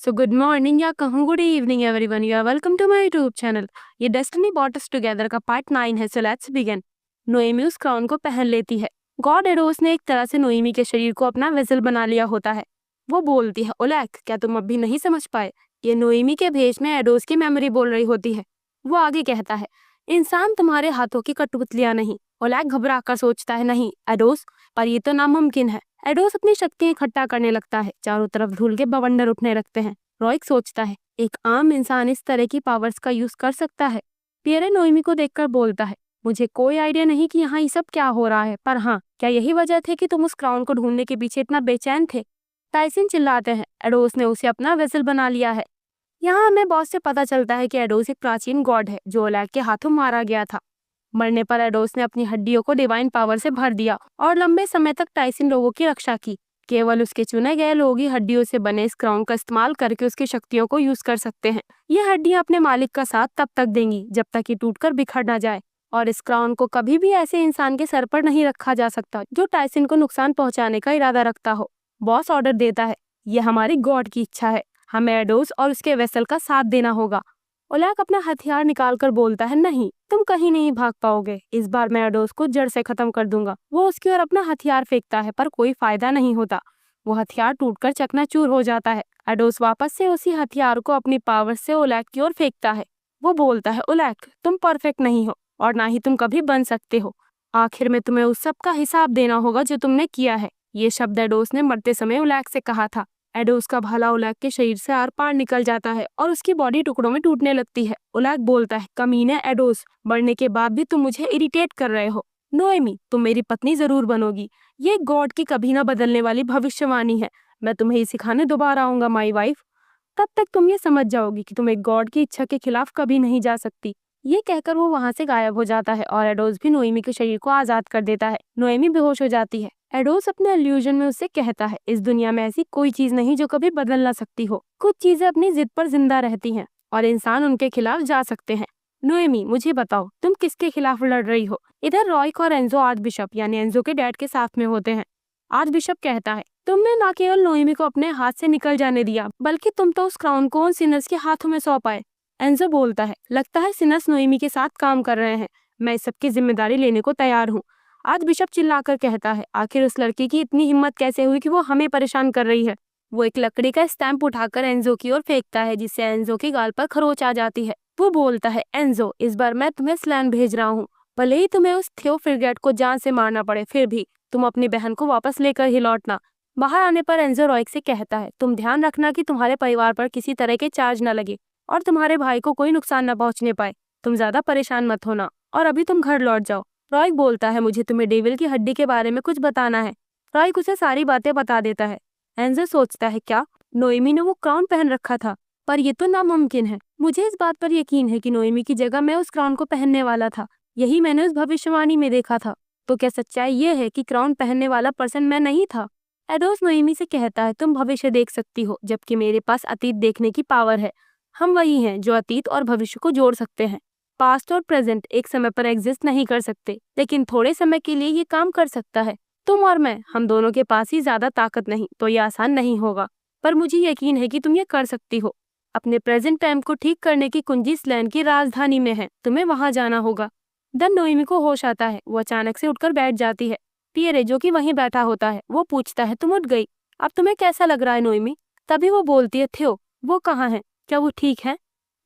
So good morning या कहूँ good evening everyone. You are welcome to my YouTube channel. ये Destiny Brought Us Together का part 9 है. So let's begin. Noemie उस crown को पहन लेती है. गॉड एडोस ने एक तरह से नोएमी के शरीर को अपना वेसल बना लिया होता है. वो बोलती है, ओलैक, क्या तुम अब भी नहीं समझ पाए? ये नोएमी के भेष में एडोस की मेमोरी बोल रही होती है. वो आगे कहता है, इंसान तुम्हारे हाथों की कठपुतलियां नहीं. ओलैक घबरा कर सोचता है, नहीं एडोस, पर ये तो नामुमकिन है. एडोस अपनी शक्तियां इकट्ठा करने लगता है. चारों तरफ धूल के बवंडर उठने लगते हैं. रॉयक सोचता है, एक आम इंसान इस तरह की पावर्स का यूज कर सकता है. पियरे नोएमी को देखकर बोलता है, मुझे कोई आइडिया नहीं कि यहाँ ये सब क्या हो रहा है, पर हाँ, क्या यही वजह थी कि तुम उस क्राउन को ढूंढने के पीछे इतना बेचैन थे? टाइसन चिल्लाते हैं, एडोस ने उसे अपना वेसल बना लिया है. यहाँ हमें बॉस से पता चलता है कि एडोस एक प्राचीन गॉड है जो ओलैक के हाथों मारा गया था. मरने पर एडोस ने अपनी हड्डियों को डिवाइन पावर से भर दिया और लंबे समय तक टाइसन लोगों की रक्षा की. केवल उसके चुने गए लोग ही हड्डियों से बने इस क्राउन का इस्तेमाल करके उसकी शक्तियों को यूज कर सकते हैं. ये हड्डियां अपने मालिक का साथ तब तक देंगी जब तक कि टूटकर बिखर ना जाए. और इस क्राउन को कभी भी ऐसे इंसान के सर पर नहीं रखा जा सकता जो टाइसन को नुकसान पहुंचाने का इरादा रखता हो. बॉस ऑर्डर देता है, ये हमारी गॉड की इच्छा है. हमें एडोस और उसके वेसल का साथ देना होगा. ओलैक अपना हथियार निकालकर बोलता है, नहीं, तुम कहीं नहीं भाग पाओगे. इस बार मैं एडोस को जड़ से खत्म कर दूंगा. वो उसकी ओर अपना हथियार फेंकता है पर कोई फायदा नहीं होता. वो हथियार टूटकर चकनाचूर हो जाता है. एडोस वापस से उसी हथियार को अपनी पावर से ओलैक की ओर फेंकता है. वो बोलता है, ओलैक, तुम परफेक्ट नहीं हो और ना ही तुम कभी बन सकते हो. आखिर में तुम्हें उस सब का हिसाब देना होगा जो तुमने किया है. ये शब्द एडोस ने मरते समय ओलैक से कहा था. एडोस का भाला ओलैक के शरीर से आर पार निकल जाता है और उसकी बॉडी टुकड़ों में टूटने लगती है. ओलैक बोलता है, कमीने एडोस, मरने के बाद भी तुम मुझे इरिटेट कर रहे हो. नोएमी, तुम मेरी पत्नी जरूर बनोगी. ये गॉड की कभी ना बदलने वाली भविष्यवाणी है. मैं तुम्हें ये सिखाने दोबारा आऊंगा माई वाइफ. तब तक तुम ये समझ जाओगी कि तुम एक गॉड की इच्छा के खिलाफ कभी नहीं जा सकती. ये कहकर वो वहां से गायब हो जाता है और एडोस भी नोएमी के शरीर को आजाद कर देता है. नोएमी बेहोश हो जाती है. एडोस अपने इल्यूजन में उससे कहता है, इस दुनिया में ऐसी कोई चीज नहीं जो कभी बदल ना सकती हो. कुछ चीजें अपनी जिद पर जिंदा रहती हैं और इंसान उनके खिलाफ जा सकते हैं. नोएमी, मुझे बताओ, तुम किसके खिलाफ लड़ रही हो? इधर रॉयक और एंजो आर्च बिशप यानी एंजो के डैड के साथ में होते हैं. आर्च बिशप कहता है, तुमने ना केवल नोएमी को अपने हाथ से निकल जाने दिया, बल्कि तुम तो उस क्राउन को उन सिनर्स के हाथों में सौंप आए. एंजो बोलता है, लगता है सिनर्स नोएमी के साथ काम कर रहे हैं. मैं इस सबकी जिम्मेदारी लेने को तैयार हूँ. आज बिशप चिल्लाकर कहता है, आखिर उस लड़की की इतनी हिम्मत कैसे हुई कि वो हमें परेशान कर रही है? वो एक लकड़ी का स्टैंप उठाकर एंजो की ओर फेंकता है जिससे एंजो के गाल पर खरोच आ जाती है. वो बोलता है, एंजो, इस बार मैं तुम्हें स्लैन भेज रहा हूँ. भले ही तुम्हें उस थियो फ्रिगेट को जान से मारना पड़े, फिर भी तुम अपनी बहन को वापस लेकर ही लौटना. बाहर आने पर एंजो रॉयक से कहता है, तुम ध्यान रखना कि तुम्हारे परिवार पर किसी तरह के चार्ज न लगे और तुम्हारे भाई को कोई नुकसान न पहुंचने पाए. तुम ज्यादा परेशान मत होना और अभी तुम घर लौट जाओ. रॉयक बोलता है, मुझे तुम्हें डेविल की हड्डी के बारे में कुछ बताना है. रॉयक उसे सारी बातें बता देता है. एंजो सोचता है, क्या नोएमी ने वो क्राउन पहन रखा था? पर ये तो नामुमकिन है. मुझे इस बात पर यकीन है कि नोएमी की जगह मैं उस क्राउन को पहनने वाला था. यही मैंने उस भविष्यवाणी में देखा था. तो क्या सच्चाई ये है कि क्राउन पहनने वाला पर्सन मैं नहीं था? एडोस नोएमी से कहता है, तुम भविष्य देख सकती हो जबकि मेरे पास अतीत देखने की पावर है. हम वही हैं जो अतीत और भविष्य को जोड़ सकते हैं. पास्ट और प्रेजेंट एक समय पर एग्जिस्ट नहीं कर सकते, लेकिन थोड़े समय के लिए ये काम कर सकता है. तुम और मैं, हम दोनों के पास ही ज्यादा ताकत नहीं, तो ये आसान नहीं होगा, पर मुझे यकीन है कि तुम ये कर सकती हो. अपने प्रेजेंट टाइम को ठीक करने की कुंजी स्लैन की राजधानी में है. तुम्हें वहां जाना होगा. देन नोएमी को होश आता है. वो अचानक से उठकर बैठ जाती है. पियरे, जो कि वहीं बैठा होता है, वो पूछता है, तुम उठ गई? अब तुम्हें कैसा लग रहा है नोएमी? तभी वो बोलती है, थियो, वो कहाँ है? क्या वो ठीक है?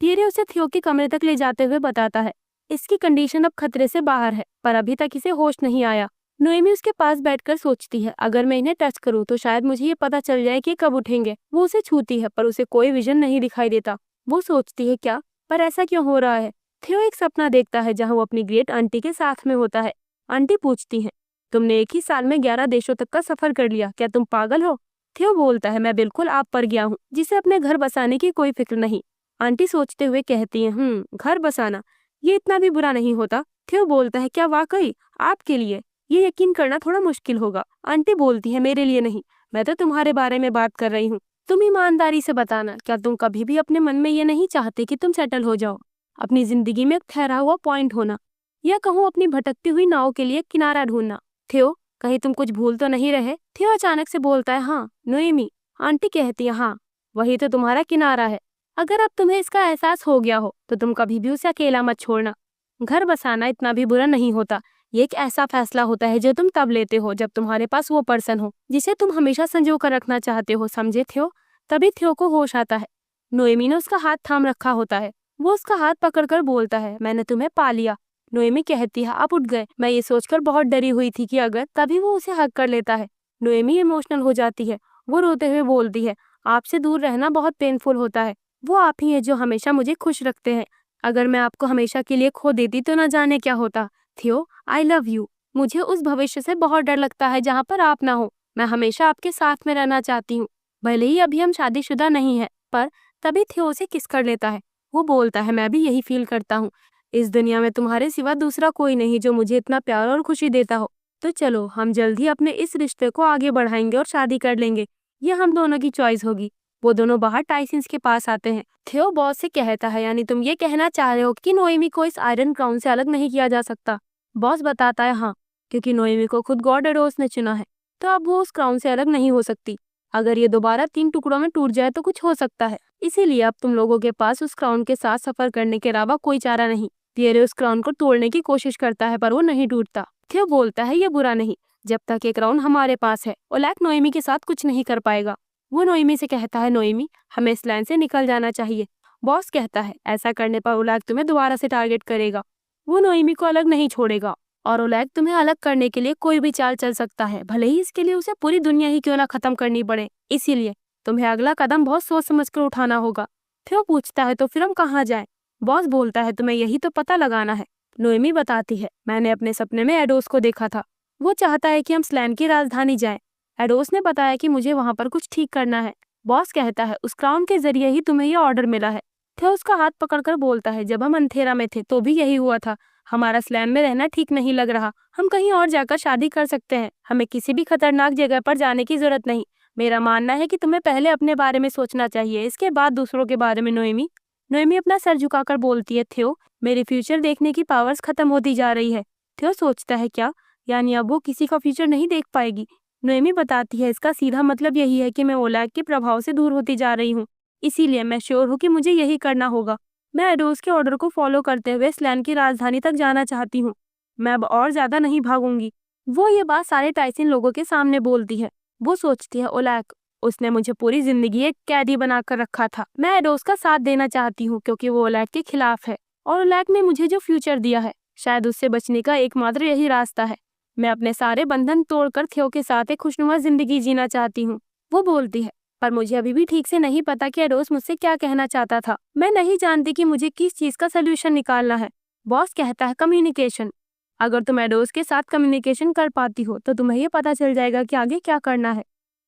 पियरे उसे थियो के कमरे तक ले जाते हुए बताता है, इसकी कंडीशन अब खतरे से बाहर है, पर अभी तक इसे होश नहीं आया. नोएमी उसके पास बैठकर सोचती है, अगर मैं इन्हें टच करूं तो शायद मुझे ये पता चल जाए कि कब उठेंगे. वो उसे छूती है पर उसे कोई विजन नहीं दिखाई देता. वो सोचती है, क्या, पर ऐसा क्यों हो रहा है? थियो एक सपना देखता है जहाँ वो अपनी ग्रेट आंटी के साथ में होता है. आंटी पूछती है, तुमने एक ही साल में 11 देशों तक का सफर कर लिया, क्या तुम पागल हो? थियो बोलता है, मैं बिल्कुल आप पर गया हूँ जिसे अपने घर बसाने की कोई फिक्र नहीं. आंटी सोचते हुए कहती है, घर बसाना, ये इतना भी बुरा नहीं होता. थियो बोलता है, क्या वाकई? आपके लिए ये यकीन करना थोड़ा मुश्किल होगा. आंटी बोलती है, मेरे लिए नहीं, मैं तो तुम्हारे बारे में बात कर रही हूँ. तुम ईमानदारी से बताना, क्या तुम कभी भी अपने मन में ये नहीं चाहते कि तुम सेटल हो जाओ, अपनी जिंदगी में एक ठहरा हुआ पॉइंट होना, या कहूँ अपनी भटकती हुई नाव के लिए किनारा ढूंढना? थियो, कहीं तुम कुछ भूल तो नहीं रहे? थियो अचानक से बोलता है, हाँ नोएमी. आंटी कहती है, हाँ, वही तो तुम्हारा किनारा है। अगर अब तुम्हें इसका एहसास हो गया हो तो तुम कभी भी उसे अकेला मत छोड़ना। घर बसाना इतना भी बुरा नहीं होता। ये एक ऐसा फैसला होता है जो तुम तब लेते हो जब तुम्हारे पास वो पर्सन हो जिसे तुम हमेशा संजो कर रखना चाहते हो, समझे थियो? तभी थियो को होश आता है। नोएमी ने उसका हाथ थाम रखा होता है। वो उसका हाथ पकड़कर बोलता है, मैंने तुम्हें पा लिया। नोएमी कहती है, आप उठ गए। मैं ये सोचकर बहुत डरी हुई थी कि अगर तभी वो उसे हक कर लेता है। नोएमी इमोशनल हो जाती है। वो रोते हुए बोलती है, आपसे दूर रहना बहुत पेनफुल होता है। वो आप ही हैं जो हमेशा मुझे खुश रखते हैं। अगर मैं आपको हमेशा के लिए खो देती तो न जाने क्या होता। थियो, आई लव यू। मुझे उस भविष्य से बहुत डर लगता है जहाँ पर आप ना हो। मैं हमेशा आपके साथ में रहना चाहती हूँ। भले ही अभी हम शादीशुदा नहीं है, पर तभी थियो उसे किस कर लेता है। वो बोलता है, मैं भी यही फील करता हूँ। इस दुनिया में तुम्हारे सिवा दूसरा कोई नहीं जो मुझे इतना प्यार और खुशी देता हो। तो चलो हम जल्द ही अपने इस रिश्ते को आगे बढ़ाएंगे और शादी कर लेंगे। ये हम दोनों की चॉइस होगी। वो दोनों बाहर टाइसिन्स के पास आते हैं। थियो बॉस से कहता है, यानी तुम ये कहना चाह रहे हो कि नोएमी को इस आयरन क्राउन से अलग नहीं किया जा सकता? बॉस बताता है, हाँ, क्योंकि नोएमी को खुद गॉड एडोस ने चुना है, तो अब वो उस क्राउन से अलग नहीं हो सकती। अगर ये दोबारा 3 टुकड़ों में टूट जाए तो कुछ हो सकता है। इसीलिए अब तुम लोगों के पास उस क्राउन के साथ सफर करने के अलावा कोई चारा नहीं। पियरे उस क्राउन को तोड़ने की कोशिश करता है पर वो नहीं टूटता। थियो बोलता है, ये बुरा नहीं, जब तक ये क्राउन हमारे पास है ओलैक नोएमी के साथ कुछ नहीं कर पाएगा। वो नोएमी से कहता है, नोएमी, हमें इस लैंड से निकल जाना चाहिए। बॉस कहता है, ऐसा करने पर ओलैक तुम्हें दोबारा से टारगेट करेगा। वो नोएमी को अलग नहीं छोड़ेगा और ओलैक तुम्हें अलग करने के लिए कोई भी चाल चल सकता है, भले ही इसके लिए उसे पूरी दुनिया ही क्यों ना खत्म करनी पड़े। इसीलिए तुम्हें अगला कदम बहुत सोच समझ कर उठाना होगा। थियो पूछता है, तो फिर हम कहाँ जाएं? बॉस बोलता है, तुम्हें यही तो पता लगाना है। नोएमी बताती है, मैंने अपने सपने में एडोस को देखा था। वो चाहता है कि हम स्लैन की राजधानी जाएं। एडोस ने बताया कि मुझे वहां पर कुछ ठीक करना है। बॉस कहता है, उस क्राउन के जरिए ही तुम्हें यह ऑर्डर मिला है। थियो उसका हाथ पकड़कर बोलता है, जब हम अंधेरा में थे तो भी यही हुआ था। हमारा स्लैन में रहना ठीक नहीं लग रहा। हम कहीं और जाकर शादी कर सकते हैं। हमें किसी भी खतरनाक जगह पर जाने की जरूरत नहीं। मेरा मानना है कि तुम्हें पहले अपने बारे में सोचना चाहिए, इसके बाद दूसरों के बारे में। नोएमी नोएमी अपना सर झुकाकर बोलती है, थियो, मेरे फ्यूचर देखने की पावर्स खत्म होती जा रही है। थियो सोचता है, क्या यानी अब वो किसी का फ्यूचर नहीं देख पाएगी? नोएमी बताती है, इसका सीधा मतलब यही है कि मैं ओलैक के प्रभाव से दूर होती जा रही हूँ। इसीलिए मैं श्योर हूँ कि मुझे यही करना होगा। मैं एडोस के ऑर्डर को फॉलो करते हुए स्लैन की राजधानी तक जाना चाहती हूँ। मैं अब और ज्यादा नहीं भागूंगी। वो ये बात सारे टाइसिन लोगों के सामने बोलती है। वो सोचती है, ओलैक, उसने मुझे पूरी जिंदगी एक कैदी बनाकर रखा था। मैं एडोस का साथ देना चाहती हूँ क्योंकि वो ओलैक के खिलाफ है और ओलैक ने मुझे जो फ्यूचर दिया है, शायद उससे बचने का एकमात्र यही रास्ता है। मैं अपने सारे बंधन तोड़कर थियो के साथ एक खुशनुमा जिंदगी जीना चाहती हूँ। वो बोलती है, पर मुझे अभी भी ठीक से नहीं पता कि एडोस मुझसे क्या कहना चाहता था। मैं नहीं जानती कि मुझे किस चीज का सोल्यूशन निकालना है। बॉस कहता है, कम्युनिकेशन। अगर तुम एडोस के साथ कम्युनिकेशन कर पाती हो तो तुम्हें ये पता चल जाएगा कि आगे क्या करना है।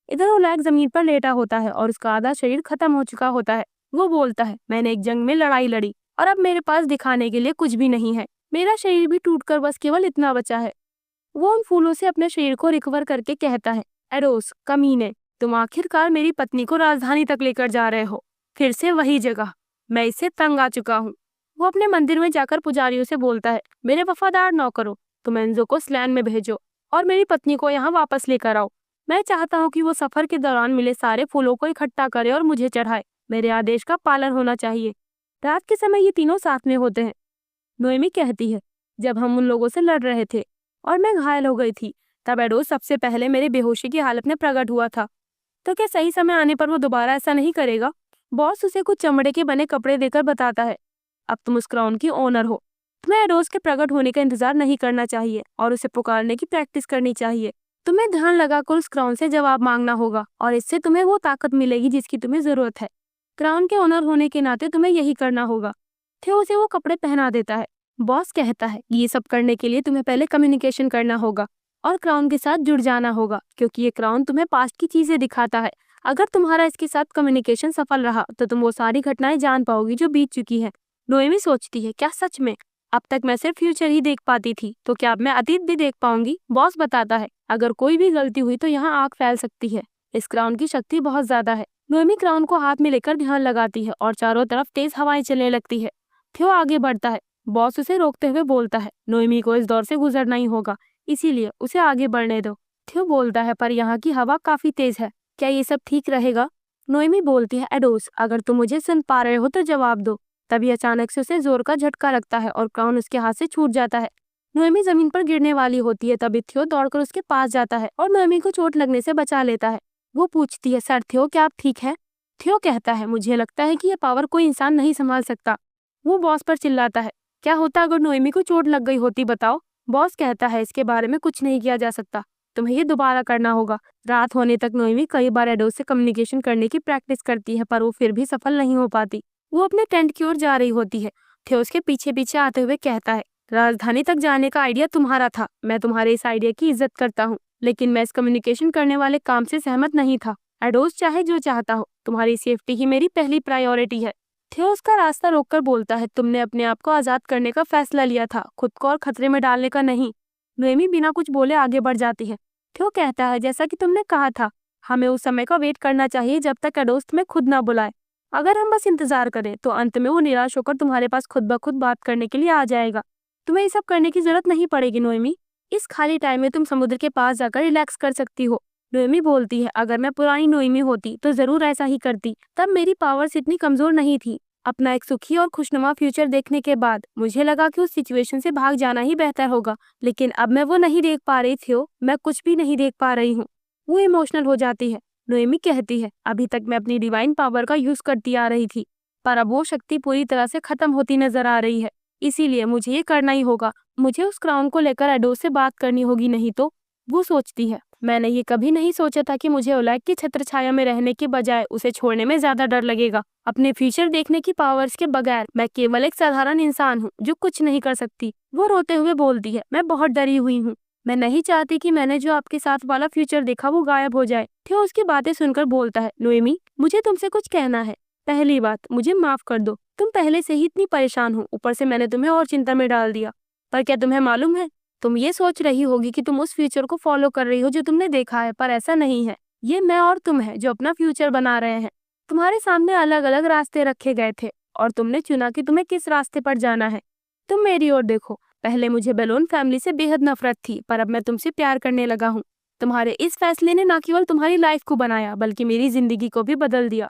इधर ओलैक जमीन पर लेटा होता है और उसका आधा शरीर खत्म हो चुका होता है। वो बोलता है, मैंने एक जंग में लड़ाई लड़ी और अब मेरे पास दिखाने के लिए कुछ भी नहीं है। मेरा शरीर भी टूटकर बस केवल इतना बचा है। वो उन फूलों से अपने शरीर को रिकवर करके कहता है, एडोस, कमीने, तुम आखिरकार मेरी पत्नी को राजधानी तक लेकर जा रहे हो। फिर से वही जगह। मैं इससे तंग आ चुका हूँ। वो अपने मंदिर में जाकर पुजारियों से बोलता है, मेरे वफादार नौकरों, तुम एंजो को स्लैन में भेजो और मेरी पत्नी को यहाँ वापस लेकर आओ। मैं चाहता हूँ कि वो सफर के दौरान मिले सारे फूलों को इकट्ठा करे और मुझे चढ़ाए। मेरे आदेश का पालन होना चाहिए। रात के समय ये तीनों साथ में होते हैं। नोएमी कहती है, जब हम उन लोगों से लड़ रहे थे और मैं घायल हो गई थी, तब एडोस सबसे पहले मेरे बेहोशी की हालत में प्रकट हुआ था। तो क्या सही समय आने पर वो दोबारा ऐसा नहीं करेगा? बॉस उसे कुछ चमड़े के बने कपड़े देकर बताता है, अब तुम उस क्राउन की ओनर हो। तुम्हें एडोस के प्रकट होने का इंतजार नहीं करना चाहिए और उसे पुकारने की प्रैक्टिस करनी चाहिए। तुम्हें ध्यान लगाकर उस क्राउन से जवाब मांगना होगा और इससे तुम्हें वो ताकत मिलेगी जिसकी तुम्हें जरूरत है। क्राउन के ओनर होने के नाते तुम्हें यही करना होगा। थियो उसे वो कपड़े पहना देता है। बॉस कहता है, ये सब करने के लिए तुम्हें पहले कम्युनिकेशन करना होगा और क्राउन के साथ जुड़ जाना होगा, क्योंकि ये क्राउन तुम्हें पास्ट की चीजें दिखाता है। अगर तुम्हारा इसके साथ कम्युनिकेशन सफल रहा तो तुम वो सारी घटनाएं जान पाओगी जो बीत चुकी है। नोएमी सोचती है, क्या सच में? अब तक मैं सिर्फ फ्यूचर ही देख पाती थी, तो क्या अब मैं अतीत भी देख पाऊंगी? बॉस बताता है, अगर कोई भी गलती हुई तो यहाँ आग फैल सकती है। इस क्राउन की शक्ति बहुत ज्यादा है। नोएमी क्राउन को हाथ में लेकर ध्यान लगाती है और चारों तरफ तेज हवाएं चलने लगती है। थियो आगे बढ़ता है। बॉस उसे रोकते हुए बोलता है, नोएमी को इस दौर से गुजरना ही होगा, इसीलिए उसे आगे बढ़ने दो। थियो बोलता है, पर यहाँ की हवा काफी तेज है, क्या ये सब ठीक रहेगा? नोएमी बोलती है, एडोस अगर तुम मुझे सुन पा रहे हो तो जवाब दो। तभी अचानक से उसे जोर का झटका लगता है और क्राउन उसके हाथ से छूट जाता है। नोएमी जमीन पर गिरने वाली होती है, तभी थियो दौड़कर उसके पास जाता है और नोएमी को चोट लगने से बचा लेता है। वो पूछती है, सर थियो क्या आप ठीक है? थियो कहता है, मुझे लगता है कि यह पावर कोई इंसान नहीं संभाल सकता। वो बॉस पर चिल्लाता है, क्या होता अगर नोएमी को चोट लग गई होती बताओ? बॉस कहता है, इसके बारे में कुछ नहीं किया जा सकता, तुम्हें ये दोबारा करना होगा। रात होने तक नोएमी कई बार एडोस से कम्युनिकेशन करने की प्रैक्टिस करती है, पर वो फिर भी सफल नहीं हो पाती। वो अपने टेंट की ओर जा रही होती है। थियो उसके पीछे पीछे आते हुए कहता है, राजधानी तक जाने का आइडिया तुम्हारा था, मैं तुम्हारे इस आइडिया की इज्जत करता हूँ, लेकिन मैं इस कम्युनिकेशन करने वाले काम से सहमत नहीं था। एडोस चाहे जो चाहता हो, तुम्हारी सेफ्टी ही मेरी पहली प्रायोरिटी है। थियो उसका रास्ता रोककर बोलता है, तुमने अपने आप को आजाद करने का फैसला लिया था, खुद को और खतरे में डालने का नहीं। नोएमी बिना कुछ बोले आगे बढ़ जाती है। थियो कहता है, जैसा कि तुमने कहा था, हमें उस समय का वेट करना चाहिए जब तक एडोस तुम्हें खुद ना बुलाए। अगर हम बस इंतजार करें तो अंत में वो निराश होकर तुम्हारे पास खुद ब खुद बात करने के लिए आ जाएगा। तुम्हें ये सब करने की जरूरत नहीं पड़ेगी नोएमी। इस खाली टाइम में तुम समुद्र के पास जाकर रिलैक्स कर सकती हो। नोएमी बोलती है, अगर मैं पुरानी नोएमी होती तो जरूर ऐसा ही करती, तब मेरी पावर्स इतनी कमजोर नहीं थी। अपना एक सुखी और खुशनुमा फ्यूचर देखने के बाद मुझे लगा कि उस सिचुएशन से भाग जाना ही बेहतर होगा, लेकिन अब मैं वो नहीं देख पा रही थी, मैं कुछ भी नहीं देख पा रही हूँ। वो इमोशनल हो जाती है। नोएमी कहती है, अभी तक मैं अपनी डिवाइन पावर का यूज करती आ रही थी, पर अब वो शक्ति पूरी तरह से खत्म होती नजर आ रही है, इसीलिए मुझे ये करना ही होगा। मुझे उस क्राउन को लेकर एडोस से बात करनी होगी, नहीं तो। वो सोचती है, मैंने ये कभी नहीं सोचा था कि मुझे ओलैक की छत्रछाया में रहने के बजाय उसे छोड़ने में ज्यादा डर लगेगा। अपने फ्यूचर देखने की पावर्स के बगैर मैं केवल एक साधारण इंसान हूँ जो कुछ नहीं कर सकती। वो रोते हुए बोलती है, मैं बहुत डरी हुई हूँ, मैं नहीं चाहती कि मैंने जो आपके साथ वाला फ्यूचर देखा वो गायब हो जाए। थियो उसकी बातें सुनकर बोलता है, नोएमी मुझे तुमसे कुछ कहना है। पहली बात, मुझे माफ कर दो, तुम पहले से ही इतनी परेशान हो, ऊपर से मैंने तुम्हें और चिंता में डाल दिया। पर क्या तुम्हें मालूम है, तुम ये सोच रही होगी कि तुम उस फ्यूचर को फॉलो कर रही हो जो तुमने देखा है, पर ऐसा नहीं है। ये मैं और तुम है जो अपना फ्यूचर बना रहे हैं। तुम्हारे सामने अलग अलग रास्ते रखे गए थे और तुमने चुना कि तुम्हें किस रास्ते पर जाना है। तुम मेरी ओर देखो, पहले मुझे बेलोन फैमिली से बेहद नफरत थी, पर अब मैं तुमसे प्यार करने लगा हूँ। तुम्हारे इस फैसले ने न केवल तुम्हारी लाइफ को बनाया बल्कि मेरी जिंदगी को भी बदल दिया।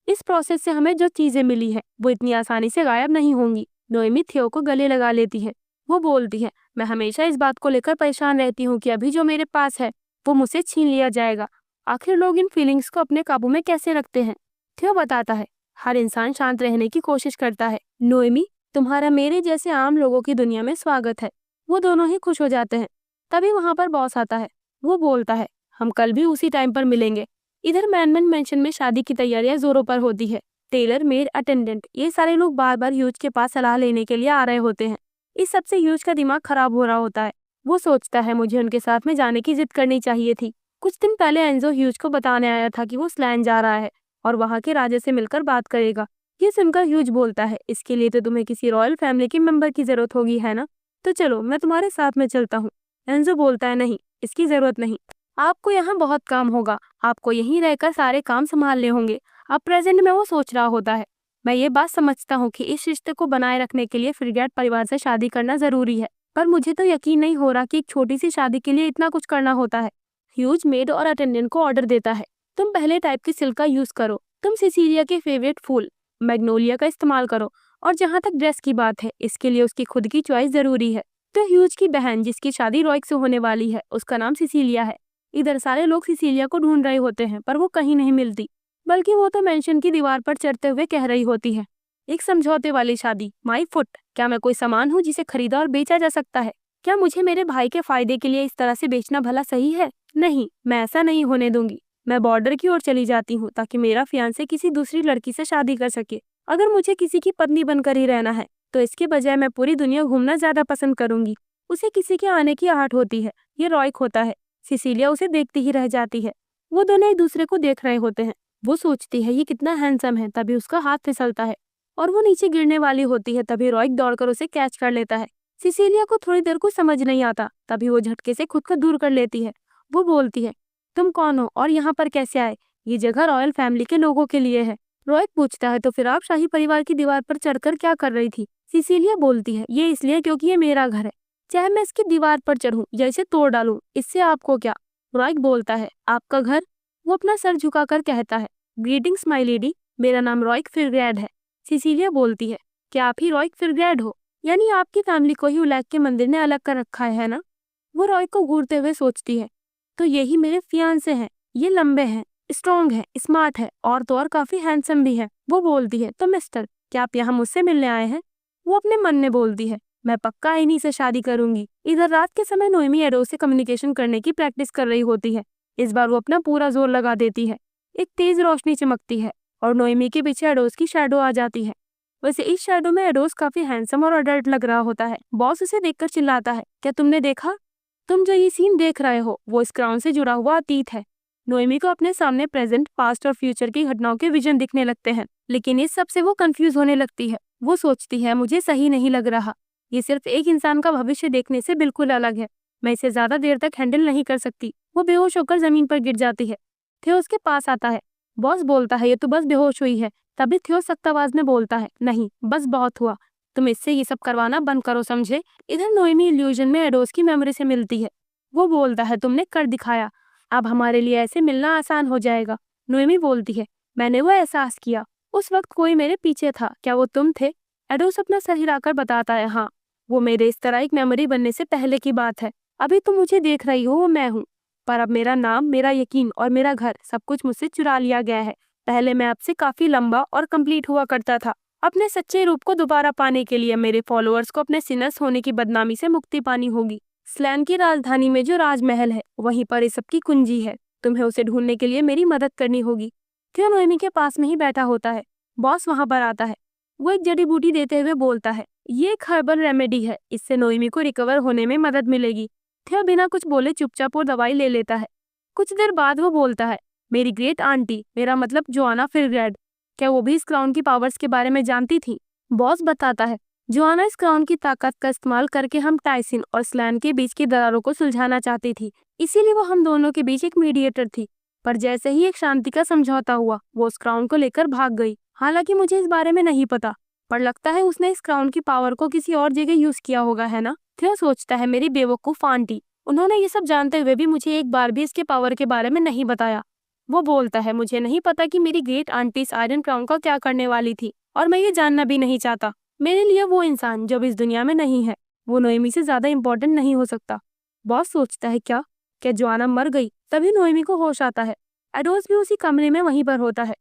इस प्रोसेस से हमें जो चीजें मिली है वो इतनी आसानी से गायब नहीं होंगी। नोएमी थियो को गले लगा लेती है। वो बोलती है, मैं हमेशा इस बात को लेकर परेशान रहती हूँ कि अभी जो मेरे पास है वो मुझसे छीन लिया जाएगा। आखिर लोग इन फीलिंग्स को अपने काबू में कैसे रखते हैं? थियो बताता है, हर इंसान शांत रहने की कोशिश करता है। नोएमी, तुम्हारा मेरे जैसे आम लोगों की दुनिया में स्वागत है। वो दोनों ही खुश हो जाते हैं। तभी वहां पर बॉस आता है। वो बोलता है, हम कल भी उसी टाइम पर मिलेंगे। इधर मैनमन मेंशन में शादी की तैयारियां जोरों पर होती है। टेलर, मेड, अटेंडेंट, ये सारे लोग बार बार ह्यूज के पास सलाह लेने के लिए आ रहे होते हैं। इस सबसे ह्यूज का दिमाग खराब हो रहा होता है। वो सोचता है, मुझे उनके साथ में जाने की जिद करनी चाहिए थी। कुछ दिन पहले एंजो ह्यूज को बताने आया था कि वो स्लैन जा रहा है और वहां के राजा से मिलकर बात करेगा। ये सुनकर ह्यूज बोलता है, इसके लिए तो तुम्हें किसी रॉयल फैमिली के मेंबर की जरूरत होगी, है ना? तो चलो मैं तुम्हारे साथ में चलता हूँ। एंजो बोलता है, नहीं, इसकी जरूरत नहीं, आपको यहाँ बहुत काम होगा, आपको यहीं रहकर सारे काम संभालने होंगे। अब प्रेजेंट में वो सोच रहा होता है, मैं ये बात समझता हूँ कि इस रिश्ते को बनाए रखने के लिए फ्रीगैट परिवार से शादी करना जरूरी है, पर मुझे तो यकीन नहीं हो रहा कि एक छोटी सी शादी के लिए इतना कुछ करना होता है। ह्यूज मेड और अटेंडेंट को ऑर्डर देता है, तुम पहले टाइप की सिल्क का यूज करो, तुम सिसिलिया के फेवरेट फूल मैग्नोलिया का इस्तेमाल करो, और जहाँ तक ड्रेस की बात है, इसके लिए उसकी खुद की चॉइस जरूरी है। तो ह्यूज की बहन जिसकी शादी रॉयक से होने वाली है, उसका नाम सिसिलिया है। इधर सारे लोग सिसिलिया को ढूंढ रहे होते हैं, पर वो कहीं नहीं मिलती, बल्कि वो तो मेंशन की दीवार पर चढ़ते हुए कह रही होती है, एक समझौते वाली शादी, माई फुट, क्या मैं कोई सामान हूँ जिसे खरीदा और बेचा जा सकता है? क्या मुझे मेरे भाई के फायदे के लिए इस तरह से बेचना भला सही है? नहीं, मैं ऐसा नहीं होने दूंगी। मैं बॉर्डर की ओर चली जाती हूँ ताकि मेरा फियांसे किसी दूसरी लड़की से शादी कर सके। अगर मुझे किसी की पत्नी बनकर ही रहना है तो इसके बजाय मैं पूरी दुनिया घूमना ज्यादा पसंद करूंगी। उसे किसी के आने की आहट होती है। ये रॉयक होता है। सिसिलिया उसे देखती ही रह जाती है। वो दोनों एक दूसरे को देख रहे होते हैं। वो सोचती है ये कितना हैंडसम है, तभी उसका हाथ फिसलता है और वो नीचे गिरने वाली होती है। तभी रॉयक दौड़कर उसे कैच कर लेता है। सिसिलिया को थोड़ी देर कुछ समझ नहीं आता, तभी वो झटके से खुद को दूर कर लेती है। वो बोलती है, तुम कौन हो और यहाँ पर कैसे आए? ये जगह रॉयल फैमिली के लोगों के लिए है। रॉयक पूछता है, तो फिर आप शाही परिवार की दीवार पर चढ़कर क्या कर रही थी? सिसिलिया बोलती है, ये इसलिए क्योंकि ये मेरा घर है, चाहे मैं इसकी दीवार पर चढ़ूं या इसे तोड़ डालूं, इससे आपको क्या? रॉयक बोलता है, आपका घर? वो अपना सर झुकाकर कहता है, ग्रीटिंग्स माय लेडी, मेरा नाम रॉयक फिरग्रैड है। सिसिलिया बोलती है, क्या आप ही रॉयक फिरग्रैड हो? यानी आपकी फैमिली को ही उलैक के मंदिर ने अलग कर रखा है ना? वो रॉयक को घूरते हुए सोचती है, तो यही मेरे फियांसे हैं। ये लंबे हैं, स्ट्रॉन्ग है, स्मार्ट है और तो और काफी हैंडसम भी है। वो बोलती है, तो मिस्टर, क्या आप यहाँ मुझसे मिलने आए हैं? वो अपने मन में बोलती है, मैं पक्का इन्हीं से शादी करूंगी। इधर रात के समय नोएमी एडोस से कम्युनिकेशन करने की प्रैक्टिस कर रही होती है। इस बार वो अपना पूरा जोर लगा देती है। एक तेज रोशनी चमकती है और नोएमी के पीछे एडोस की शैडो आ जाती है। वैसे इस शैडो में एडोस काफी हैंडसम और अडल्ट लग रहा होता है। बॉस उसे देखकर चिल्लाता है, क्या तुमने देखा? तुम जो ये सीन देख रहे हो वो इस क्राउन से जुड़ा हुआ अतीत है। नोएमी को अपने सामने प्रेजेंट, पास्ट और फ्यूचर की घटनाओं के विजन दिखने लगते हैं, लेकिन इस सब से वो कंफ्यूज होने लगती है। वो सोचती है, मुझे सही नहीं लग रहा। ये सिर्फ एक इंसान का भविष्य देखने से बिल्कुल अलग है। मैं इसे ज्यादा देर तक हैंडल नहीं कर सकती। वो बेहोश होकर जमीन पर गिर जाती है। थियो उसके पास आता है। बॉस बोलता है, ये तो बस बेहोश हुई है। तभी थियो सख्त आवाज में बोलता है, नहीं, बस बहुत हुआ। तुम इससे ये सब करवाना बंद करो, समझे? इधर नोएमी इल्यूजन में एडोस की मेमोरी से मिलती है। वो बोलता है, तुमने कर दिखाया, अब हमारे लिए ऐसे मिलना आसान हो जाएगा। नोएमी बोलती है, मैंने वो एहसास किया, उस वक्त कोई मेरे पीछे था। क्या वो तुम थे? एडोस अपना सर हिलाकर बताता है, हाँ, वो मेरे इस तरह एक मेमोरी बनने से पहले की बात है। अभी तुम मुझे देख रही हो, वो मैं हूँ, पर अब मेरा नाम, मेरा यकीन और मेरा घर सब कुछ मुझसे चुरा लिया गया है। पहले मैं आपसे काफी लंबा और कंप्लीट हुआ करता था। अपने सच्चे रूप को दोबारा पाने के लिए मेरे फॉलोअर्स को अपने सिनर्स होने की बदनामी से मुक्ति पानी होगी। स्लैन की राजधानी में जो राजमहल है, वहीं पर इस सब की कुंजी है। तुम्हें उसे ढूंढने के लिए मेरी मदद करनी होगी। थियो नोएमी के पास में ही बैठा होता है। बॉस वहां पर आता है। वो एक जड़ी बूटी देते हुए बोलता है, ये एक हर्बल रेमेडी है, इससे नोएमी को रिकवर होने में मदद मिलेगी। थियो बिना कुछ बोले चुपचाप वो दवाई ले लेता है। कुछ देर बाद वो बोलता है, मेरी ग्रेट आंटी, मेरा मतलब जोआना फिरग्रैड, क्या वो भी इस क्राउन की पावर्स के बारे में जानती थी? बॉस बताता है, जोआना इस क्राउन की ताकत का इस्तेमाल करके हम टाइसिन और स्लैन के बीच की दरारों को सुलझाना चाहती थी, इसीलिए वो हम दोनों के बीच एक मीडिएटर थी। पर जैसे ही एक शांति का समझौता हुआ, वो उस क्राउन को लेकर भाग गई। हालांकि मुझे इस बारे में नहीं पता, पर लगता है उसने इस क्राउन की पावर को किसी और जगह यूज किया होगा, है ना? थियो सोचता है, मेरी बेवकूफ आंटी, उन्होंने ये सब जानते हुए भी मुझे एक बार भी इसके पावर के बारे में नहीं बताया। वो बोलता है, मुझे नहीं पता कि मेरी ग्रेट आंटी इस आयरन क्राउन का क्या करने वाली थी, और मैं ये जानना भी नहीं चाहता। मेरे लिए वो इंसान जो इस दुनिया में नहीं है, वो नोएमी से ज्यादा इंपॉर्टेंट नहीं हो सकता। बॉस सोचता है, क्या क्या जोआना मर गई? तभी नोएमी को होश आता है। एडोस भी उसी कमरे में वहीं पर होता है।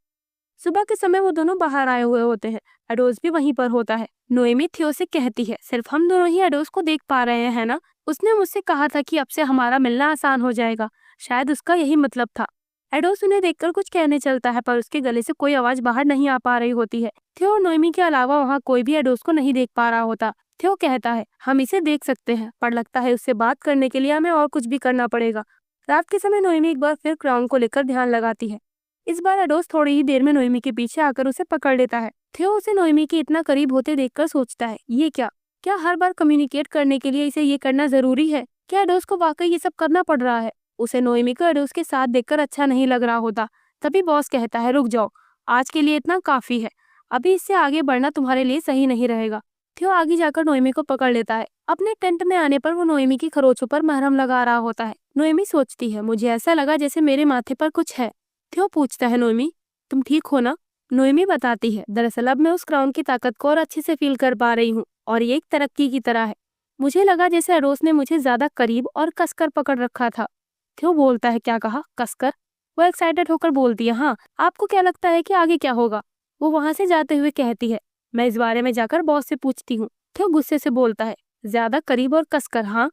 सुबह के समय वो दोनों बाहर आए हुए होते हैं। एडोस भी वहीं पर होता है। नोएमी थियो से कहती है, सिर्फ हम दोनों ही एडोस को देख पा रहे हैं ना? उसने मुझसे कहा था कि अब से हमारा मिलना आसान हो जाएगा, शायद उसका यही मतलब था। एडोस उन्हें देखकर कुछ कहने चलता है, पर उसके गले से कोई आवाज बाहर नहीं आ पा रही होती है। थियो और नोएमी के अलावा वहाँ कोई भी एडोस को नहीं देख पा रहा होता। थियो कहता है, हम इसे देख सकते हैं, पर लगता है उससे बात करने के लिए हमें और कुछ भी करना पड़ेगा। रात के समय नोएमी एक बार फिर क्राउन को लेकर ध्यान लगाती है। इस बार एडोस थोड़ी ही देर में नोएमी के पीछे आकर उसे पकड़ लेता है। थियो उसे नोएमी के इतना करीब होते देखकर सोचता है, ये क्या क्या हर बार कम्युनिकेट करने के लिए इसे ये करना जरूरी है? क्या एडोस को वाकई ये सब करना पड़ रहा है? उसे नोएमी को एडोस के साथ देखकर अच्छा नहीं लग रहा होता। तभी बॉस कहता है, रुक जाओ, आज के लिए इतना काफी है, अभी इससे आगे बढ़ना तुम्हारे लिए सही नहीं रहेगा। थियो आगे जाकर नोएमी को पकड़ लेता है। अपने टेंट में आने पर वो नोएमी की खरोचों पर मरहम लगा रहा होता है। नोएमी सोचती है, मुझे ऐसा लगा जैसे मेरे माथे पर कुछ है। थियो पूछता है, नोएमी, तुम ठीक हो ना? नोएमी बताती है, दरअसल अब मैं उस क्राउन की ताकत को और अच्छे से फील कर पा रही हूँ, और ये एक तरक्की की तरह है। मुझे लगा जैसे एडोस ने मुझे ज्यादा करीब और कसकर पकड़ रखा था। थियो बोलता है, क्या कहा, कसकर? वो एक्साइटेड होकर बोलती है, हाँ, आपको क्या लगता है कि आगे क्या होगा? वो वहां से जाते हुए कहती है, मैं इस बारे में जाकर बॉस से पूछती हूँ। थियो गुस्से से बोलता है, ज्यादा करीब और कसकर? हाँ,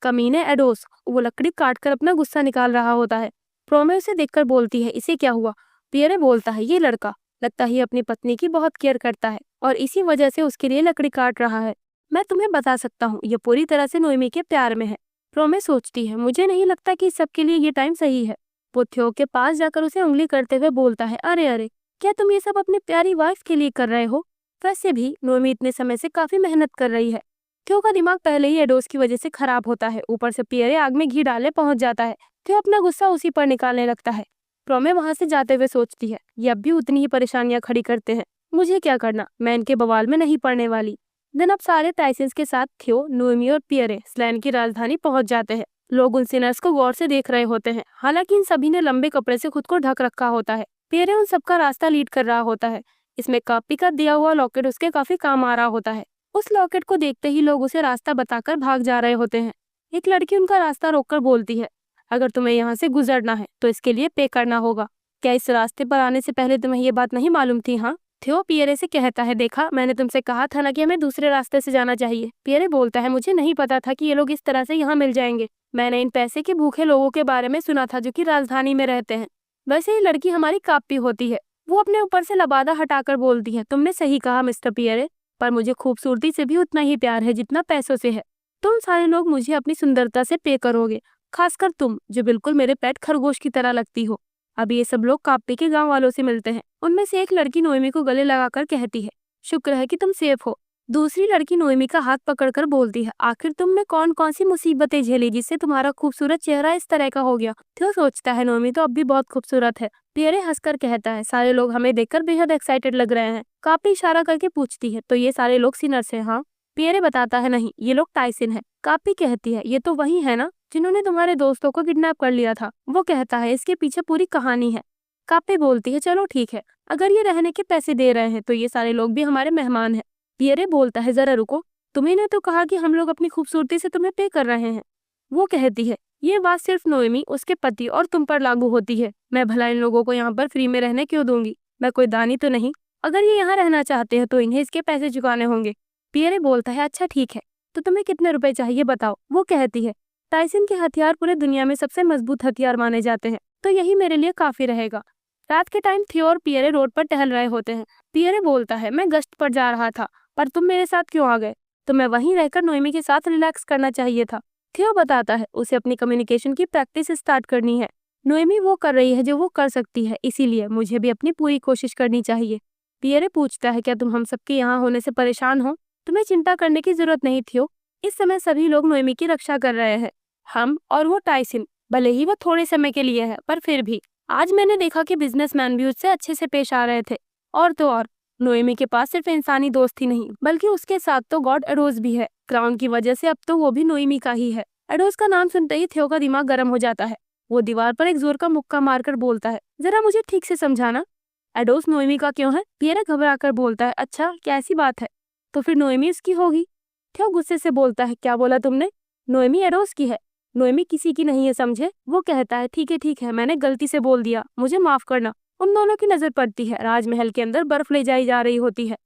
कमीने एडोस। वो लकड़ी काट कर अपना गुस्सा निकाल रहा होता है। प्रोमे उसे देखकर बोलती है, इसे क्या हुआ? पियरे बोलता है, ये लड़का लगता है अपनी पत्नी की बहुत केयर करता है और इसी वजह से उसके लिए लकड़ी काट रहा है। मैं तुम्हें बता सकता हूँ, ये पूरी तरह से नोएमी के प्यार में है। प्रोमे सोचती है, मुझे नहीं लगता कि सबके लिए ये टाइम सही है। वो थियो के पास जाकर उसे उंगली करते हुए बोलता है, अरे अरे, क्या तुम ये सब अपनी प्यारी वाइफ के लिए कर रहे हो? वैसे भी नोएमी इतने समय से काफी मेहनत कर रही है। थियो का दिमाग पहले ही एडोस की वजह से खराब होता है, ऊपर से पियरे आग में घी डाले पहुंच जाता है। थियो अपना गुस्सा उसी पर निकालने लगता है। प्रोमे वहां से जाते हुए सोचती है, ये अब भी उतनी ही परेशानियां खड़ी करते हैं, मुझे क्या करना, मैं इनके बवाल में नहीं पड़ने वाली। दिन अब सारे टाइसिन्स के साथ थियो, नोएमी और पियरे स्लैन की राजधानी पहुंच जाते हैं। लोग उन सिनर्स को गौर से देख रहे होते हैं, हालांकि इन सभी ने लंबे कपड़े से खुद को ढक रखा होता है। पियरे उन सबका रास्ता लीड कर रहा होता है। इसमें कापी का दिया हुआ लॉकेट उसके काफी काम आ रहा होता है। उस लॉकेट को देखते ही लोग उसे रास्ता बताकर भाग जा रहे होते हैं। एक लड़की उनका रास्ता रोककर बोलती है, अगर तुम्हें यहाँ से गुजरना है तो इसके लिए पे करना होगा। क्या इस रास्ते पर आने से पहले तुम्हें ये बात नहीं मालूम थी? हाँ, थियो पियरे से कहता है, देखा, मैंने तुमसे कहा था ना कि हमें दूसरे रास्ते से जाना चाहिए। पियरे बोलता है, मुझे नहीं पता था कि ये लोग इस तरह से यहाँ मिल जाएंगे। मैंने इन पैसे के भूखे लोगों के बारे में सुना था जो कि राजधानी में रहते हैं। वैसे ही लड़की हमारी कापी होती है। वो अपने ऊपर से लबादा हटाकर बोलती है, तुमने सही कहा मिस्टर पियरे, पर मुझे खूबसूरती से भी उतना ही प्यार है जितना पैसों से है। तुम सारे लोग मुझे अपनी सुंदरता से पे करोगे, खासकर तुम जो बिल्कुल मेरे पेट खरगोश की तरह लगती हो। अब ये सब लोग कापी के गांव वालों से मिलते हैं। उनमें से एक लड़की नोएमी को गले लगाकर कहती है, शुक्र है कि तुम सेफ हो। दूसरी लड़की नोएमी का हाथ पकड़कर बोलती है, आखिर तुमने कौन कौन सी मुसीबतें झेली जिससे तुम्हारा खूबसूरत चेहरा इस तरह का हो गया? थियो सोचता है, नोएमी तो अब भी बहुत खूबसूरत है। पियरे हंसकर कहता है, सारे लोग हमें देखकर बेहद एक्साइटेड लग रहे हैं। कापी इशारा करके पूछती है, तो ये सारे लोग सिनर्स हैं? हाँ। पियरे बताता है, नहीं, ये लोग टाइसन है। कापी कहती है, ये तो वही है ना जिन्होंने तुम्हारे दोस्तों को किडनैप कर लिया था? वो कहता है, इसके पीछे पूरी कहानी है। कापी बोलती है, चलो ठीक है, अगर ये रहने के पैसे दे रहे हैं तो ये सारे लोग भी हमारे मेहमान हैं। पियरे बोलता है, जरा रुको, तुम्हें तो कहा कि हम लोग अपनी खूबसूरती से तुम्हें पे कर रहे हैं। वो कहती है, ये बात सिर्फ नोएमी, उसके पति और तुम पर लागू होती है। मैं भला इन लोगों को यहाँ पर फ्री में रहने क्यों दूंगी? मैं कोई दानी तो नहीं। अगर ये यहाँ रहना चाहते हैं तो इन्हें इसके पैसे चुकाने होंगे। पियरे बोलता है, अच्छा ठीक है, तो तुम्हें कितने रुपए चाहिए बताओ? वो कहती है, टाइसन के हथियार पूरे दुनिया में सबसे मजबूत हथियार माने जाते हैं, तो यही मेरे लिए काफी रहेगा। रात के टाइम थियो और पियरे रोड पर टहल रहे होते हैं। पियरे बोलता है, मैं गश्त पर जा रहा था, पर तुम मेरे साथ क्यों आ गए? तो मैं वहीं रहकर नोएमी के साथ रिलैक्स करना चाहिए था। थियो बताता है, उसे अपनी कम्युनिकेशन की प्रैक्टिस स्टार्ट करनी है। नोएमी वो कर रही है जो वो कर सकती है, इसीलिए मुझे भी अपनी पूरी कोशिश करनी चाहिए। पियरे पूछता है, क्या तुम हम सबके यहाँ होने से परेशान हो? तुम्हें चिंता करने की जरूरत नहीं थियो। इस समय सभी लोग नोएमी की रक्षा कर रहे हैं, हम और वो टाइसन। भले ही वो थोड़े समय के लिए है, पर फिर भी आज मैंने देखा कि बिजनेसमैन भी उससे अच्छे से पेश आ रहे थे। और तो और, नोएमी के पास सिर्फ इंसानी दोस्त ही नहीं, बल्कि उसके साथ तो गॉड एडोस भी है। क्राउन की वजह से अब तो वो भी नोएमी का ही है। एडोस का नाम सुनते ही थियो का दिमाग गर्म हो जाता है। वो दीवार पर एक जोर का मुक्का मारकर बोलता है, जरा मुझे ठीक से समझाना, एडोस नोएमी का क्यों है? पियरे घबराकर बोलता है, अच्छा, क्या ऐसी बात है? तो फिर नोएमी उसकी होगी। थियो गुस्से से बोलता है, क्या बोला तुमने? नोएमी एडोस की है, नोएमी किसी की नहीं है, समझे? वो कहता है, ठीक है, मैंने गलती से बोल दिया, मुझे माफ करना। उन दोनों की नजर पड़ती है, राजमहल के अंदर बर्फ ले जाई जा रही होती है।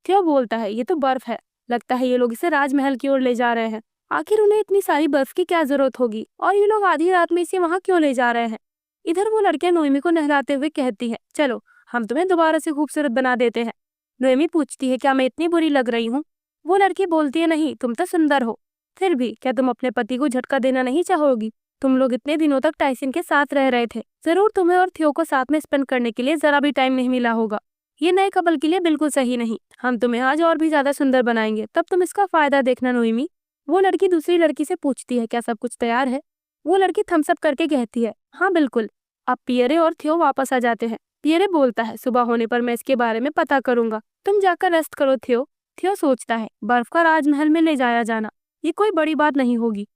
थियो बोलता है, ये तो बर्फ है, लगता है ये लोग इसे राजमहल की ओर ले जा रहे हैं। आखिर उन्हें इतनी सारी बर्फ की क्या जरूरत होगी, और ये लोग आधी रात में इसे वहाँ क्यों ले जा रहे हैं? इधर वो लड़कियां नोएमी को नहलाते हुए कहती है, चलो हम तुम्हें दोबारा से खूबसूरत बना देते हैं। नोएमी पूछती है, क्या मैं इतनी बुरी लग रही हूँ? वो लड़की बोलती है, नहीं, तुम तो सुंदर हो। फिर भी क्या तुम अपने पति को झटका देना नहीं चाहोगी? तुम लोग इतने दिनों तक टाइसन के साथ रह रहे थे, जरूर तुम्हें और थियो को साथ में स्पेंड करने के लिए जरा भी टाइम नहीं मिला होगा। ये नए कपल के लिए बिल्कुल सही नहीं। हम तुम्हें आज और भी ज्यादा सुंदर बनाएंगे, तब तुम इसका फायदा देखना नोएमी। वो लड़की दूसरी लड़की से पूछती है, क्या सब कुछ तैयार है? वो लड़की थम्स अप करके कहती है, हाँ बिल्कुल। अब पियरे और थियो वापस आ जाते हैं। पियरे बोलता है, सुबह होने पर मैं इसके बारे में पता करूंगा, तुम जाकर रेस्ट करो थियो। थियो सोचता है, बर्फ का राजमहल में ले जाया जाना, ये कोई बड़ी बात नहीं होगी।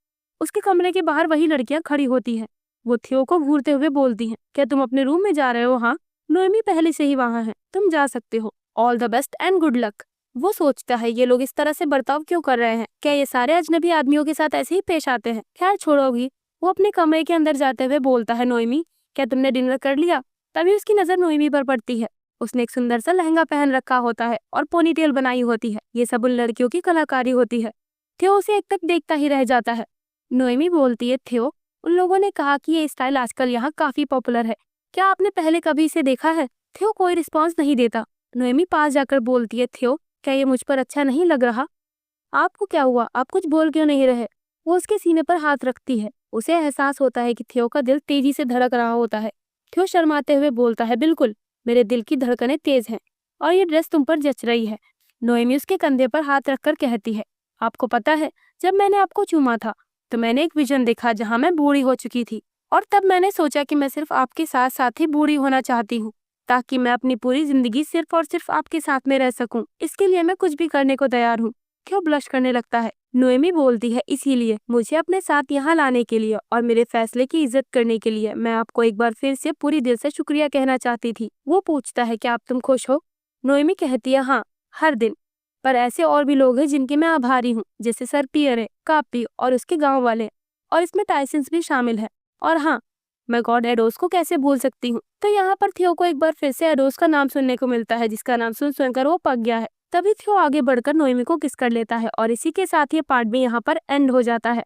उसके कमरे के बाहर वही लड़कियां खड़ी होती हैं। वो थियो को घूरते हुए बोलती हैं, क्या तुम अपने रूम में जा रहे हो? हाँ, नोएमी पहले से ही वहाँ है, तुम जा सकते हो। All the best and good luck. वो सोचता है, ये लोग इस तरह से बर्ताव क्यों कर रहे हैं? क्या ये सारे अजनबी आदमियों के साथ ऐसे ही पेश आते हैं? खैर छोड़ोगी। वो अपने कमरे के अंदर जाते हुए बोलता है, नोएमी, क्या तुमने डिनर कर लिया? तभी उसकी नजर नोएमी पर पड़ती है। उसने एक सुंदर सा लहंगा पहन रखा होता है और पोनीटेल बनाई होती है। ये सब उन लड़कियों की कलाकारी होती है। थियो उसे एक तक देखता ही रह जाता है। नोएमी बोलती है, थियो, उन लोगों ने कहा कि ये स्टाइल आजकल यहाँ काफी पॉपुलर है, क्या आपने पहले कभी इसे देखा है? थियो कोई रिस्पॉन्स नहीं देता। नोएमी पास जाकर बोलती है, थियो, क्या ये मुझ पर अच्छा नहीं लग रहा? आपको क्या हुआ, आप कुछ बोल क्यों नहीं रहे? वो उसके सीने पर हाथ रखती है। उसे एहसास होता है कि थियो का दिल तेजी से धड़क रहा होता है। थियो शर्माते हुए बोलता है, बिल्कुल, मेरे दिल की धड़कनें तेज हैं और ये ड्रेस तुम पर जच रही है। नोएमी उसके कंधे पर हाथ रखकर कहती है, आपको पता है, जब मैंने आपको चूमा था तो मैंने एक विजन देखा जहाँ मैं बूढ़ी हो चुकी थी, और तब मैंने सोचा कि मैं सिर्फ आपके साथ साथ ही बूढ़ी होना चाहती हूँ, ताकि मैं अपनी पूरी जिंदगी सिर्फ और सिर्फ आपके साथ में रह सकूं। इसके लिए मैं कुछ भी करने को तैयार हूँ। थियो ब्लश करने लगता है। नोएमी बोलती है, इसीलिए मुझे अपने साथ यहाँ लाने के लिए और मेरे फैसले की इज्जत करने के लिए मैं आपको एक बार फिर से पूरी दिल से शुक्रिया कहना चाहती थी। वो पूछता है, क्या आप तुम खुश हो? नोएमी कहती है, हाँ, हर दिन। पर ऐसे और भी लोग हैं जिनके मैं आभारी हूँ, जैसे सर पियर है, कापी और उसके गांव वाले, और इसमें टाइसन्स भी शामिल है। और हाँ, मैं गॉड एडोस को कैसे भूल सकती हूँ। तो यहाँ पर थियो को एक बार फिर से एडोस का नाम सुनने को मिलता है, जिसका नाम सुनकर वो पक गया है। तभी थियो आगे बढ़कर नोएमी को किस कर लेता है और इसी के साथ ये पार्ट भी यहाँ पर एंड हो जाता है।